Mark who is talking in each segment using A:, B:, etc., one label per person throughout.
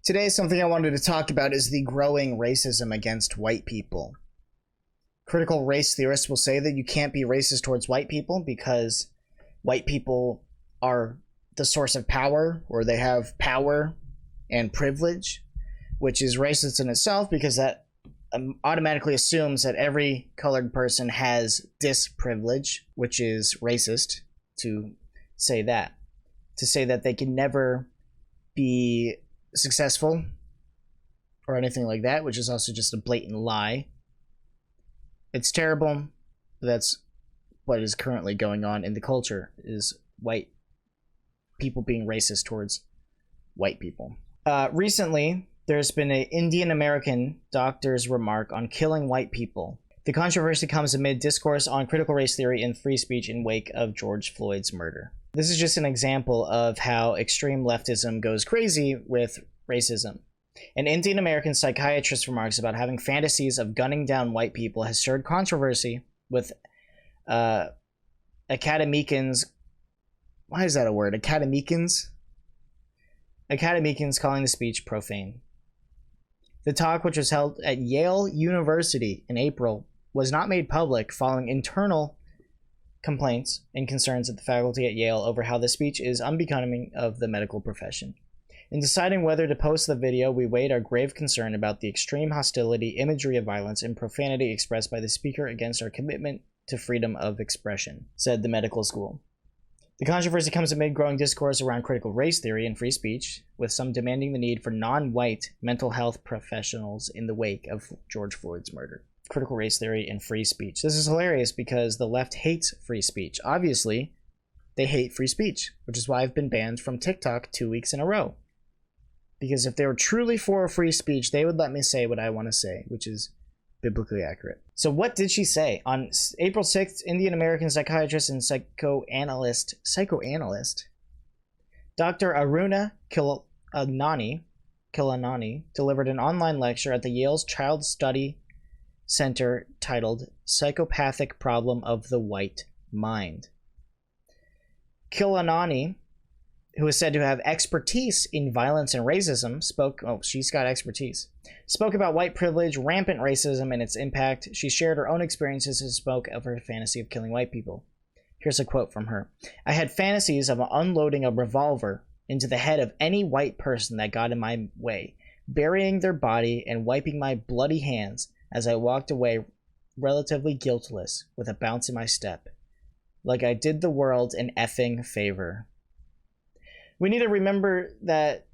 A: Today, something I wanted to talk about is the growing racism against white people. Critical race theorists will say that you can't be racist towards white people because white people are the source of power, or they have power and privilege, which is racist in itself because that automatically assumes that every colored person has disprivilege, which is racist to say that. To say that they can never be successful or anything like that, which is also just a blatant lie. It's terrible, but that's what is currently going on in the culture, is white people being racist towards white people. Recently, there's been an Indian American doctor's remark on killing white people. The controversy comes amid discourse on critical race theory and free speech in wake of George Floyd's murder. This is just an example of how extreme leftism goes crazy with racism. An Indian American psychiatrist remarks about having fantasies of gunning down white people has stirred controversy with academicians. Why is that a word? Academicians? Academicians calling the speech profane. The talk, which was held at Yale University in April, was not made public following internal complaints and concerns at the faculty at Yale over how the speech is unbecoming of the medical profession. In deciding whether to post the video, we weighed our grave concern about the extreme hostility, imagery of violence, and profanity expressed by the speaker against our commitment to freedom of expression, said the medical school. The controversy comes amid growing discourse around critical race theory and free speech, with some demanding the need for non-white mental health professionals in the wake of George Floyd's murder. Critical race theory and free speech. This is hilarious because the left hates free speech. Obviously, they hate free speech, which is why I've been banned from TikTok 2 weeks in a row. Because if they were truly for free speech, they would let me say what I want to say, which is biblically accurate. So what did she say? On April 6th, Indian American psychiatrist and psychoanalyst Dr. Aruna Kilanani delivered an online lecture at the Yale's Child Study Center titled Psychopathic Problem of the White Mind. Kilanani, who is said to have expertise in violence and racism, spoke about white privilege, rampant racism, and its impact. She shared her own experiences and spoke of her fantasy of killing white people. Here's a quote from her. "I had fantasies of unloading a revolver into the head of any white person that got in my way, burying their body and wiping my bloody hands as I walked away relatively guiltless with a bounce in my step, like I did the world an effing favor." We need to remember that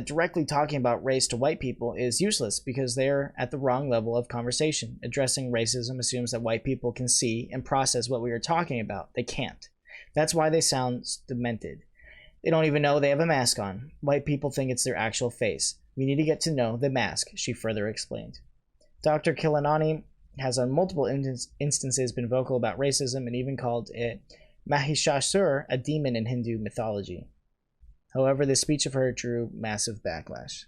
A: directly talking about race to white people is useless because they're at the wrong level of conversation. Addressing racism assumes that white people can see and process what we are talking about. They can't. That's why they sound demented. They don't even know they have a mask on. White people think it's their actual face. We need to get to know the mask, she further explained. Dr. Kilanani has on multiple instances been vocal about racism and even called it Mahishasur, a demon in Hindu mythology. However, this speech of hers drew massive backlash.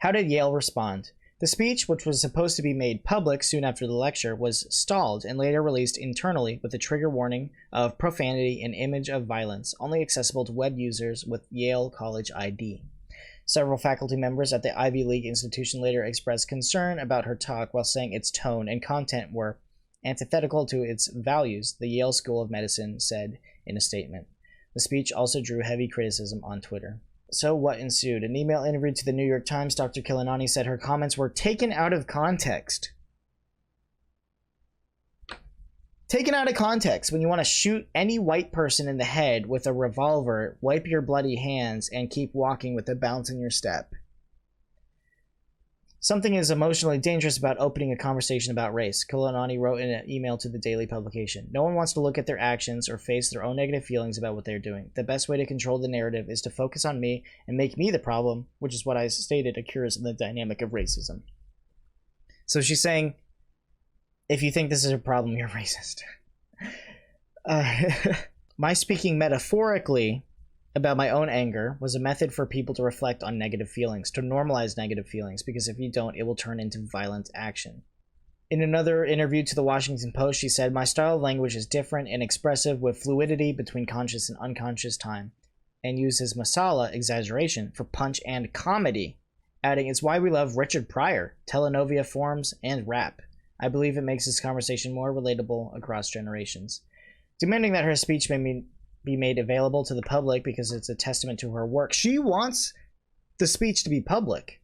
A: How did Yale respond? The speech, which was supposed to be made public soon after the lecture, was stalled and later released internally with a trigger warning of profanity and image of violence, only accessible to web users with Yale College ID. Several faculty members at the Ivy League institution later expressed concern about her talk while saying its tone and content were antithetical to its values, the Yale School of Medicine said in a statement. The speech also drew heavy criticism on Twitter. So what ensued? An email interview to the New York Times, Dr. Kilanani said her comments were taken out of context. Taken out of context. When you want to shoot any white person in the head with a revolver, wipe your bloody hands, and keep walking with a bounce in your step. Something is emotionally dangerous about opening a conversation about race, Kilanani wrote in an email to the daily publication. No one wants to look at their actions or face their own negative feelings about what they're doing. The best way to control the narrative is to focus on me and make me the problem, which is what I stated occurs in the dynamic of racism. So she's saying, if you think this is a problem, you're racist. My speaking metaphorically about my own anger was a method for people to reflect on negative feelings, to normalize negative feelings, because if you don't, it will turn into violent action. In another interview to the Washington Post, she said, "My style of language is different and expressive with fluidity between conscious and unconscious time. and uses masala, exaggeration, for punch and comedy, adding, "It's why we love Richard Pryor, telenovela forms, and rap. I believe it makes this conversation more relatable across generations." Demanding that her speech may be made available to the public because it's a testament to her work. She wants the speech to be public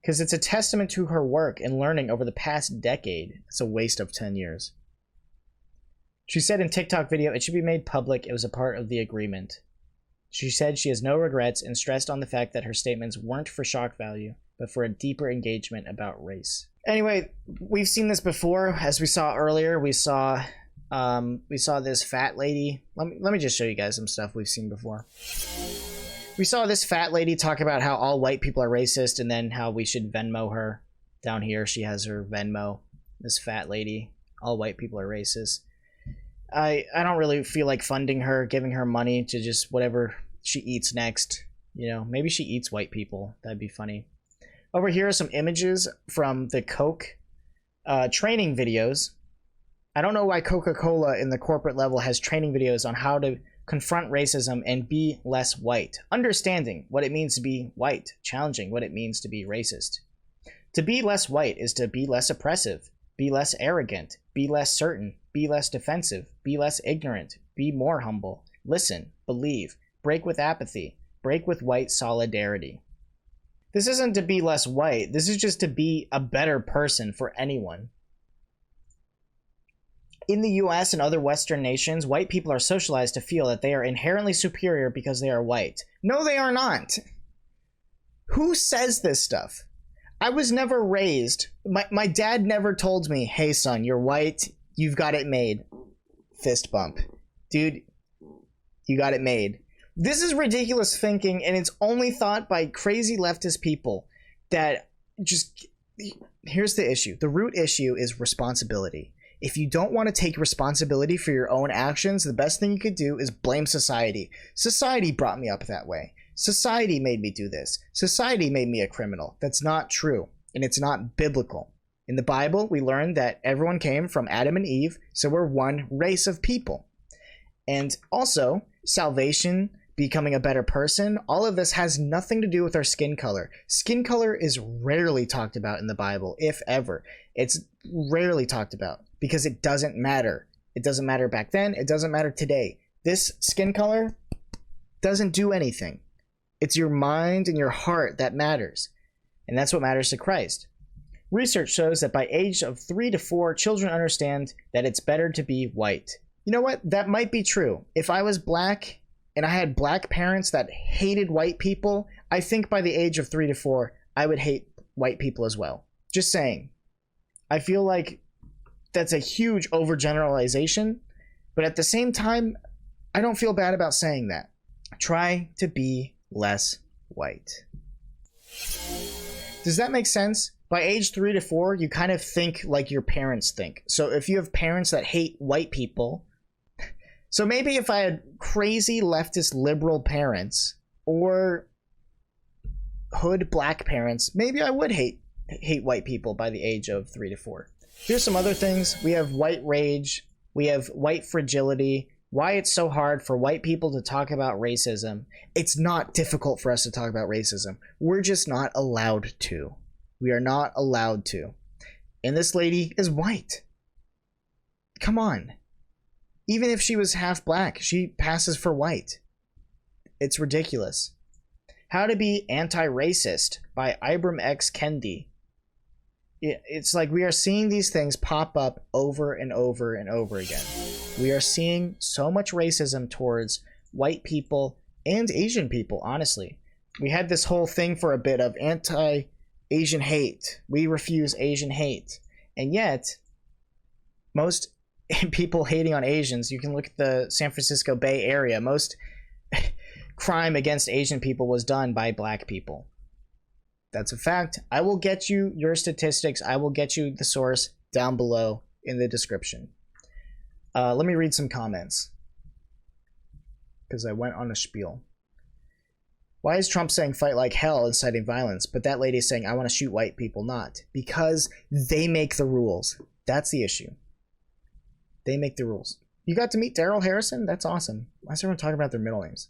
A: because it's a testament to her work and learning over the past decade. It's a waste of 10 years. She said in TikTok video, "It should be made public. It was a part of the agreement." She said she has no regrets and stressed on the fact that her statements weren't for shock value, but for a deeper engagement about race. Anyway, we've seen this before. As we saw earlier, we saw this fat lady. Let me just show you guys some stuff we've seen before. We saw this fat lady talk about how all white people are racist and then how we should Venmo her. Down here, she has her Venmo. This fat lady. All white people are racist. I don't really feel like funding her, giving her money to just whatever she eats next. You know, maybe she eats white people. That'd be funny. Over here are some images from the Coke training videos. I don't know why Coca-Cola in the corporate level has training videos on how to confront racism and be less white. Understanding what it means to be white, challenging what it means to be racist. To be less white is to be less oppressive, be less arrogant, be less certain, be less defensive, be less ignorant, be more humble, listen, believe, break with apathy, break with white solidarity. This isn't to be less white. This is just to be a better person for anyone. In the US and other Western nations, white people are socialized to feel that they are inherently superior because they are white. No, they are not. Who says this stuff? I was never raised. My dad never told me, "Hey son, you're white. You've got it made." Fist bump. Dude, you got it made. This is ridiculous thinking, and it's only thought by crazy leftist people that just... Here's the issue. The root issue is responsibility. If you don't want to take responsibility for your own actions, the best thing you could do is blame society. Society brought me up that way. Society made me do this. Society made me a criminal. That's not true, and it's not biblical. In the Bible, we learn that everyone came from Adam and Eve, so we're one race of people. And also, salvation, becoming a better person, all of this has nothing to do with our skin color. Skin color is rarely talked about in the Bible, if ever. It's rarely talked about because it doesn't matter. It doesn't matter back then. It doesn't matter today. This skin color doesn't do anything. It's your mind and your heart that matters. And that's what matters to Christ. Research shows that by age of 3 to 4, children understand that it's better to be white. You know what? That might be true. If I was black and I had black parents that hated white people, I think by the age of 3 to 4, I would hate white people as well. Just saying. I feel like that's a huge overgeneralization, but at the same time, I don't feel bad about saying that. Try to be less white. Does that make sense? By age 3 to 4, you kind of think like your parents think. So if you have parents that hate white people, so maybe if I had crazy leftist liberal parents or hood black parents, maybe I would hate white people by the age of 3 to 4. Here's some other things. We have white rage. We have white fragility. Why it's so hard for white people to talk about racism. It's not difficult for us to talk about racism. We're just not allowed to. We are not allowed to. And this lady is white. Come on. Even if she was half black, she passes for white. It's ridiculous. How to Be Anti-Racist by Ibram X. Kendi. It's like we are seeing these things pop up over and over and over again. We are seeing so much racism towards white people and Asian people, honestly. We had this whole thing for a bit of anti-Asian hate. We refuse Asian hate. And yet, most people hating on Asians, you can look at the San Francisco Bay Area, most crime against Asian people was done by black people. That's a fact. I will get you your statistics. I will get you the source down below in the description. Let me read some comments because I went on a spiel. Why is Trump saying fight like hell, inciting violence, but that lady is saying I want to shoot white people? Not because they make the rules. That's the issue. They make the rules. You got to meet Daryl Harrison? That's awesome. Why is everyone talking about their middle names?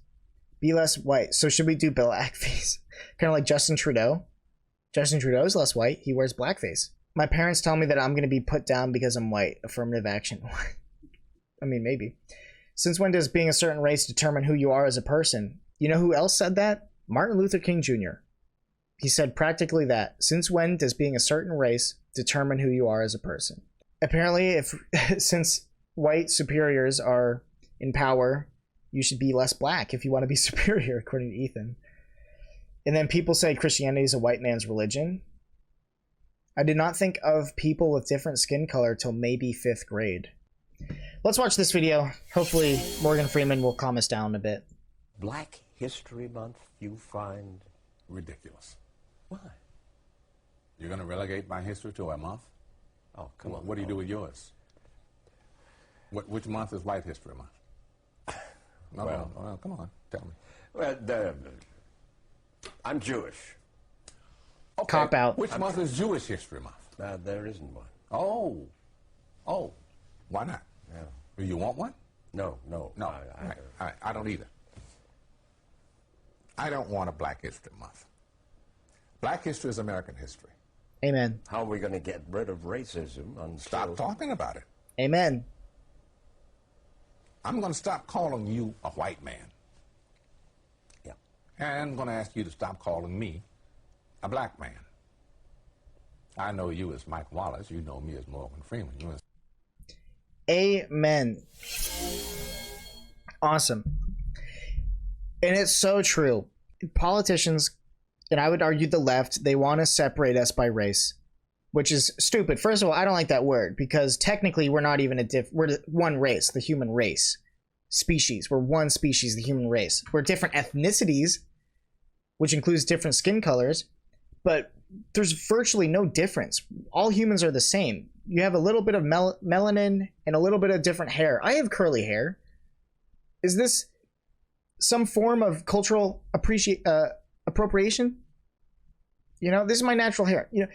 A: Be less white. So should we do blackface? Kind of like Justin Trudeau. Justin Trudeau is less white. He wears blackface. My parents tell me that I'm going to be put down because I'm white. Affirmative action. I mean, maybe. Since when does being a certain race determine who you are as a person? You know who else said that? Martin Luther King Jr. He said practically that. Since when does being a certain race determine who you are as a person? Apparently, since white superiors are in power, you should be less black if you want to be superior, according to Ethan. And then people say Christianity is a white man's religion. I did not think of people with different skin color till maybe 5th grade. Let's watch this video. Hopefully Morgan Freeman will calm us down a bit.
B: Black History Month you find
C: ridiculous.
B: Why?
C: You're going to relegate my history to a month?
B: Oh, come on.
C: What do you do with yours? Which month is White History Month? No, well, come on, tell me.
B: Well, I'm Jewish.
C: Okay.
A: Cop out.
C: Which month is Jewish History Month?
B: There isn't one.
C: Oh, why not?
B: Yeah.
C: Do you want one?
B: No.
C: I don't either. I don't want a Black History Month. Black history is American history.
A: Amen.
B: How are we going to get rid of racism?
C: Stop talking about it.
A: Amen.
C: I'm going to stop calling you a white man.
B: Yeah.
C: And I'm going to ask you to stop calling me a black man. I know you as Mike Wallace. You know me as Morgan Freeman. You as
A: Amen. Awesome. And it's so true. Politicians, and I would argue the left, they want to separate us by race, which is stupid. First of all, I don't like that word because technically we're not even we're one race, the human race. Species. We're one species, the human race. We're different ethnicities, which includes different skin colors, but there's virtually no difference. All humans are the same. You have a little bit of melanin and a little bit of different hair. I have curly hair. Is this some form of cultural appropriation? You know, this is my natural hair. You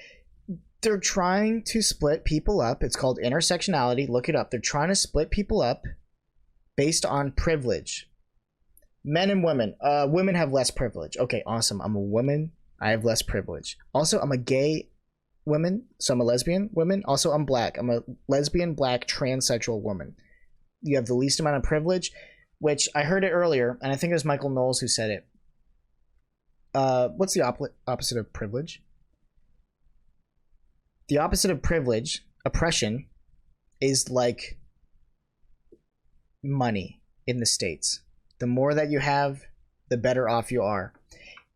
A: know, they're trying to split people up. It's called intersectionality. Look it up. They're trying to split people up based on privilege. Men and women. Women have less privilege. Okay, awesome. I'm a woman. I have less privilege. Also, I'm a gay woman, so I'm a lesbian woman. Also, I'm black. I'm a lesbian, black, transsexual woman. You have the least amount of privilege, which I heard it earlier, and I think it was Michael Knowles who said it. What's the opposite of privilege? The opposite of privilege, oppression, is like money in the States. The more that you have, the better off you are.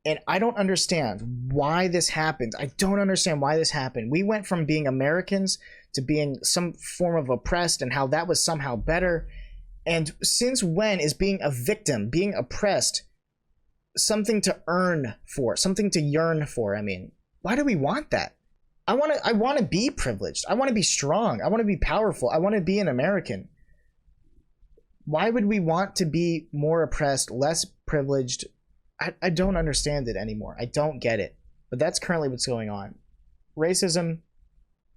A: And I don't understand why this happened. I don't understand why this happened. We went from being Americans to being some form of oppressed and how that was somehow better. And since when is being a victim, being oppressed, something to earn for, something to yearn for? I mean, why do we want that? I want to be privileged. I want to be strong. I want to be powerful. I want to be an American. Why would we want to be more oppressed, less privileged? I don't understand it anymore. I don't get it. But that's currently what's going on. Racism,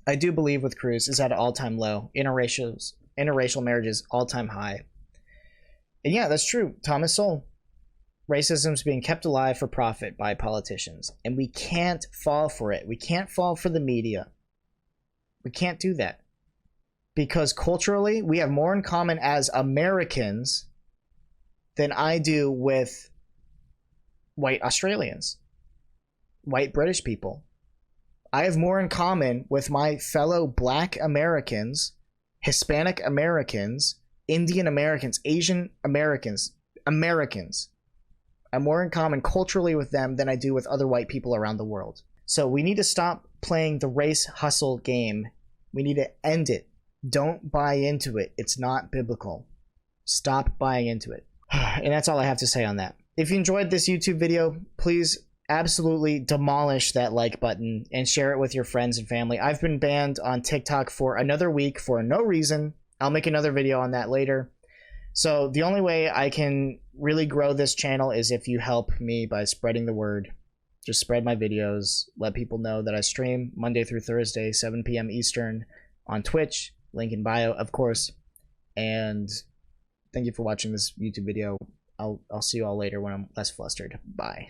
A: I do believe with Cruz, is at an all-time low. Interracial marriages, all-time high. And yeah, that's true. Thomas Sowell. Racism is being kept alive for profit by politicians. And we can't fall for it. We can't fall for the media. We can't do that. Because culturally, we have more in common as Americans than I do with white Australians, white British people. I have more in common with my fellow Black Americans, Hispanic Americans, Indian Americans, Asian Americans. I'm more in common culturally with them than I do with other white people around the world. So we need to stop playing the race hustle game. We need to end it. Don't buy into it. It's not biblical. Stop buying into it. And that's all I have to say on that. If you enjoyed this YouTube video, please absolutely demolish that like button and share it with your friends and family. I've been banned on TikTok for another week for no reason. I'll make another video on that later. So the only way I can really grow this channel is if you help me by spreading the word. Just spread my videos. Let people know that I stream Monday through Thursday, 7 p.m. Eastern on Twitch. Link in bio, of course. And thank you for watching this YouTube video. I'll see you all later when I'm less flustered. Bye.